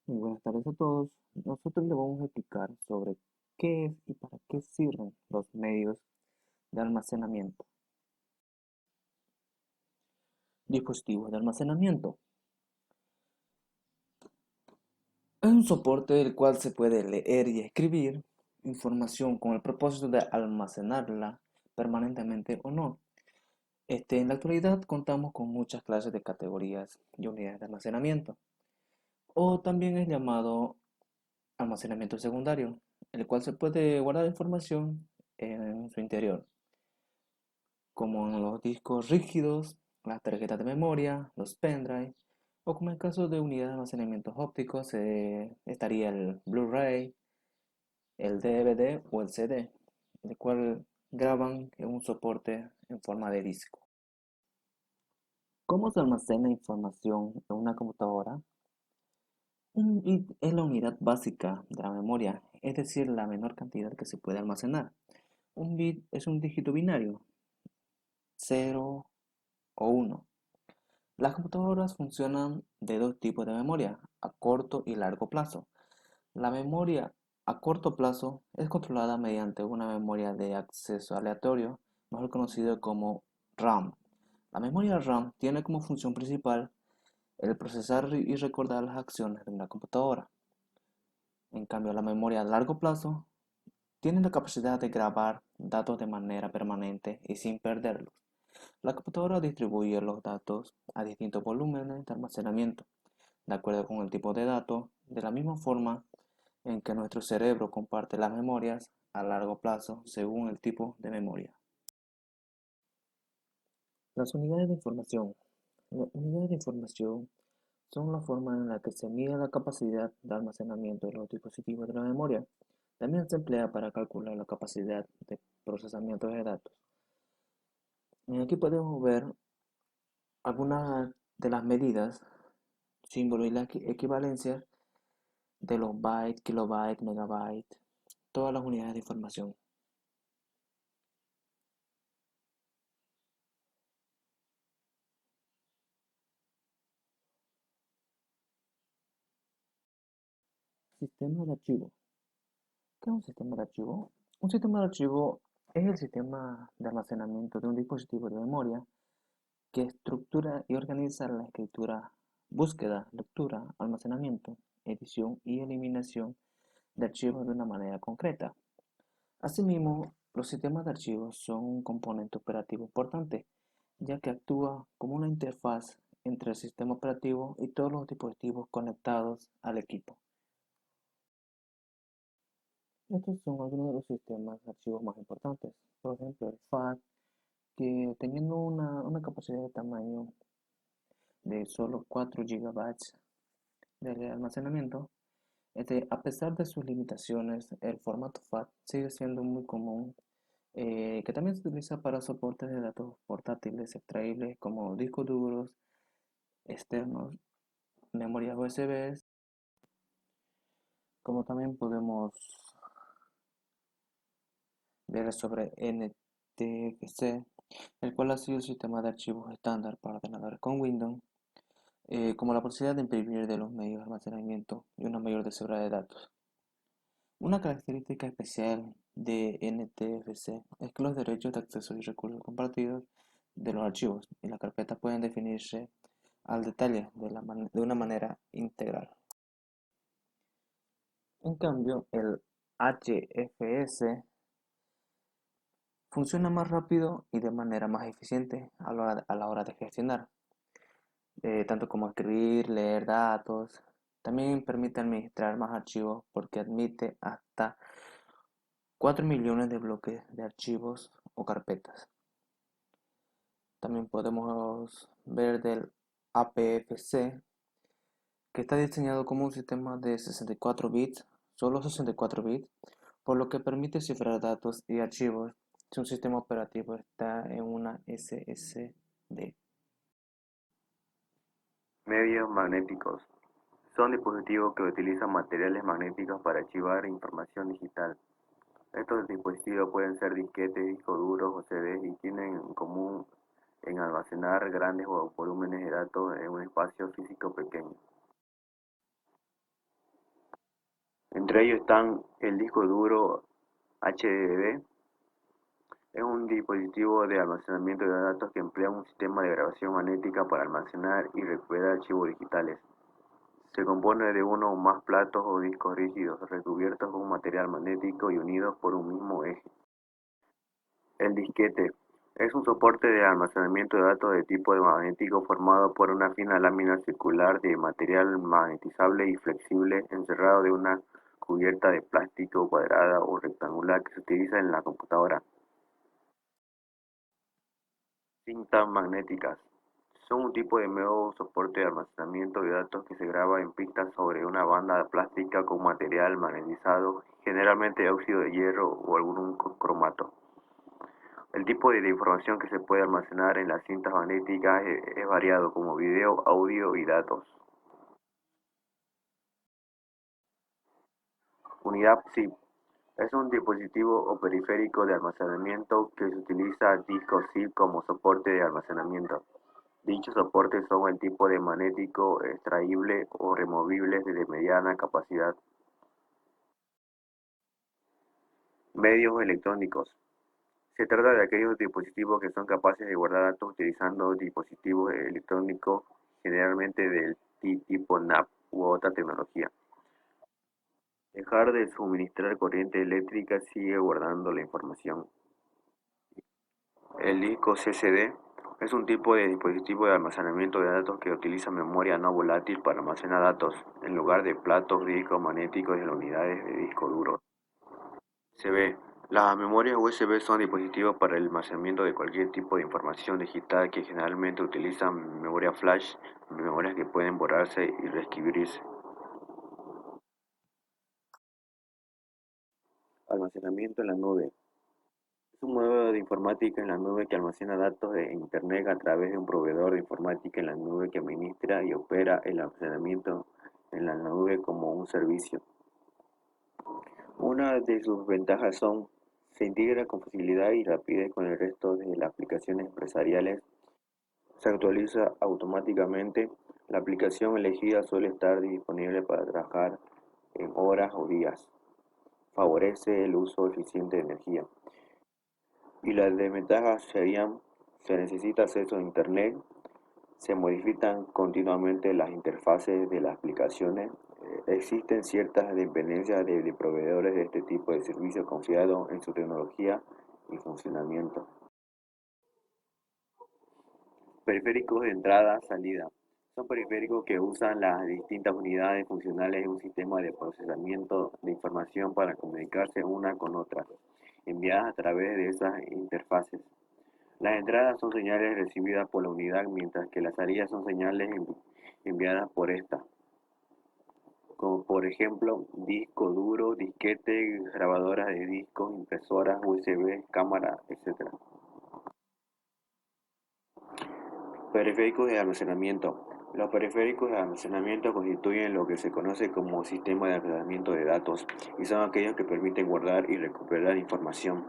Muy buenas tardes a todos. Nosotros le vamos a explicar sobre qué es y para qué sirven los medios de almacenamiento. Dispositivos de almacenamiento. Es un soporte del cual se puede leer y escribir información con el propósito de almacenarla permanentemente o no. En la actualidad contamos con muchas clases de categorías y unidades de almacenamiento, o también es llamado almacenamiento secundario, el cual se puede guardar información en su interior, como en los discos rígidos, las tarjetas de memoria, los pendrive, o como en el caso de unidades de almacenamiento ópticos, estaría el Blu-ray, el DVD o el CD, el cual graban en un soporte en forma de disco. ¿Cómo se almacena información en una computadora? Un bit es la unidad básica de la memoria, es decir, la menor cantidad que se puede almacenar. Un bit es un dígito binario, 0 o 1. Las computadoras funcionan de dos tipos de memoria, a corto y largo plazo. La memoria a corto plazo es controlada mediante una memoria de acceso aleatorio, mejor conocido como RAM. La memoria RAM tiene como función principal el procesar y recordar las acciones de una computadora. En cambio, la memoria a largo plazo tiene la capacidad de grabar datos de manera permanente y sin perderlos. La computadora distribuye los datos a distintos volúmenes de almacenamiento, de acuerdo con el tipo de datos, de la misma forma en que nuestro cerebro comparte las memorias a largo plazo según el tipo de memoria. Las unidades de información. Las unidades de información son la forma en la que se mide la capacidad de almacenamiento de los dispositivos de la memoria. También se emplea para calcular la capacidad de procesamiento de datos. Aquí podemos ver algunas de las medidas, símbolos y las equivalencias de los bytes, kilobytes, megabytes, todas las unidades de información. Sistema de archivo. ¿Qué es un sistema de archivo? Un sistema de archivo es el sistema de almacenamiento de un dispositivo de memoria que estructura y organiza la escritura, búsqueda, lectura, almacenamiento, edición y eliminación de archivos de una manera concreta. Asimismo, los sistemas de archivos son un componente operativo importante, ya que actúa como una interfaz entre el sistema operativo y todos los dispositivos conectados al equipo. Estos son algunos de los sistemas de archivos más importantes. Por ejemplo, el FAT, que teniendo una capacidad de tamaño de solo 4 gigabytes de almacenamiento, a pesar de sus limitaciones, el formato FAT sigue siendo muy común, que también se utiliza para soportes de datos portátiles extraíbles como discos duros externos, memorias USB, como también podemos ver sobre NTFS, el cual ha sido el sistema de archivos estándar para ordenadores con Windows, como la posibilidad de imprimir de los medios de almacenamiento y una mayor seguridad de datos. Una característica especial de NTFS es que los derechos de acceso y recursos compartidos de los archivos y las carpetas pueden definirse al detalle de una manera integral. En cambio, el HFS funciona más rápido y de manera más eficiente a la hora de gestionar, tanto como escribir, leer datos. También permite administrar más archivos porque admite hasta 4 millones de bloques de archivos o carpetas. También podemos ver del APFC, que está diseñado como un sistema de 64 bits, solo 64 bits, por lo que permite cifrar datos y archivos si un sistema operativo está en una SSD. Medios magnéticos. Son dispositivos que utilizan materiales magnéticos para archivar información digital. Estos dispositivos pueden ser disquetes, discos duros o CDs y tienen en común en almacenar grandes volúmenes de datos en un espacio físico pequeño. Entre ellos están el disco duro HDD. Es un dispositivo de almacenamiento de datos que emplea un sistema de grabación magnética para almacenar y recuperar archivos digitales. Se compone de uno o más platos o discos rígidos recubiertos con un material magnético y unidos por un mismo eje. El disquete es un soporte de almacenamiento de datos de tipo magnético formado por una fina lámina circular de material magnetizable y flexible encerrado de una cubierta de plástico cuadrada o rectangular que se utiliza en la computadora. Cintas magnéticas son un tipo de nuevo soporte de almacenamiento de datos que se graba en pistas sobre una banda plástica con material magnetizado, generalmente óxido de hierro o algún cromato. El tipo de información que se puede almacenar en las cintas magnéticas es variado, como video, audio y datos. Unidad SIP es un dispositivo o periférico de almacenamiento que se utiliza disco SIP como soporte de almacenamiento. Dichos soportes son el tipo de magnético extraíble o removible de mediana capacidad. Medios electrónicos. Se trata de aquellos dispositivos que son capaces de guardar datos utilizando dispositivos electrónicos, generalmente del tipo NAP u otra tecnología. Dejar de suministrar corriente eléctrica sigue guardando la información. El disco CCD es un tipo de dispositivo de almacenamiento de datos que utiliza memoria no volátil para almacenar datos, en lugar de platos, discos magnéticos y las unidades de disco duro. USB. Las memorias USB son dispositivos para el almacenamiento de cualquier tipo de información digital que generalmente utilizan memoria flash, memorias que pueden borrarse y reescribirse. Almacenamiento en la nube. Es un modo de informática en la nube que almacena datos de Internet a través de un proveedor de informática en la nube que administra y opera el almacenamiento en la nube como un servicio. Una de sus ventajas son: se integra con facilidad y rapidez con el resto de las aplicaciones empresariales, se actualiza automáticamente, la aplicación elegida suele estar disponible para trabajar en horas o días, favorece el uso eficiente de energía. Y las desventajas serían: se necesita acceso a Internet, se modifican continuamente las interfaces de las aplicaciones, existen ciertas dependencias de proveedores de este tipo de servicios confiados en su tecnología y funcionamiento. Periféricos de entrada-salida. Son periféricos que usan las distintas unidades funcionales de un sistema de procesamiento de información para comunicarse una con otra, enviadas a través de esas interfaces. Las entradas son señales recibidas por la unidad, mientras que las salidas son señales enviadas por esta, como por ejemplo disco duro, disquete, grabadoras de discos, impresoras, USB, cámara, etc. Periféricos de almacenamiento. Los periféricos de almacenamiento constituyen lo que se conoce como sistema de almacenamiento de datos y son aquellos que permiten guardar y recuperar información.